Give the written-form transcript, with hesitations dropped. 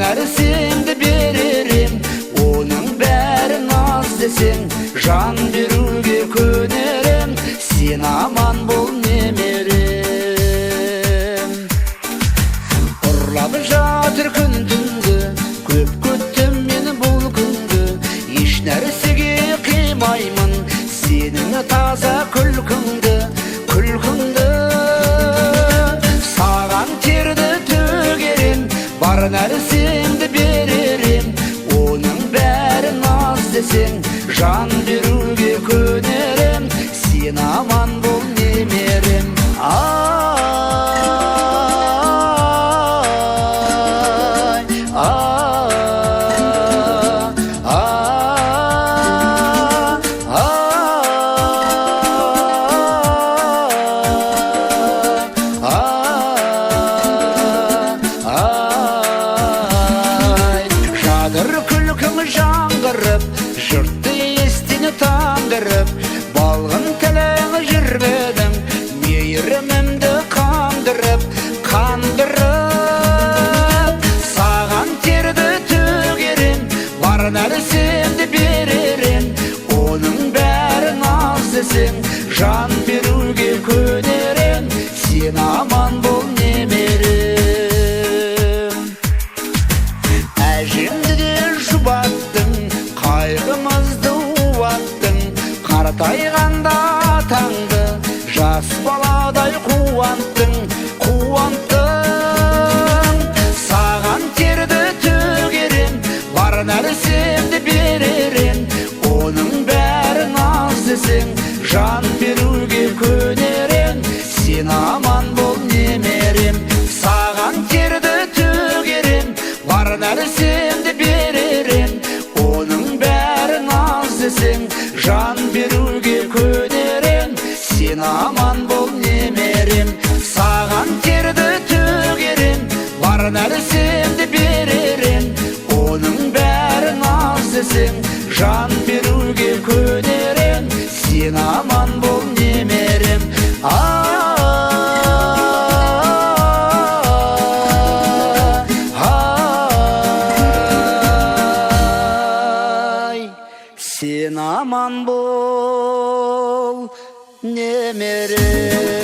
нәрсеңді беререм, оның бәрін аз десең, жан беруге көнерем, сен аман бол немерем. Ұрлап жатыр күн түнгі, көп күттім мен бұл күнгі, еш нәрсеге қимаймын сенің таза күлкіңді, күлкіңді. Саған терді төгерем, бар нәрсеңді беререм, оның бәрін аз десең, жан беруге көнерем, сен аман бол немерем. Күлкің жаңғырып, жұртты естені таңдырып, балғын тіліңі жүрбедің, мейірімімді қандырып, қандырып. Саған терді төгерем, бар нәрсемді беререм, оның бәрін аз десең, жан беруге көнерем, сен аман бол немерем. Әжемді де жұбаттың, қайғымызды уаттың, қартайғанда атаңды жас баладай қуанттың, қуанттың. Саған терді төгерем, бар нәрсемді беререм, оның бәрін аз десең, жан беруге көнерем, сен аман бол немерем. Саған терді төгерем, бар нәрсемді беререм, оның бәрін аз десең, жан беруге көнерем, сен аман бол немерем. Саған терді төгерем, бар нәрсемді беререм, оның бәрін аз десең, жан беруге көнерем, сен аман бол немерем. Сен аман бол немерем.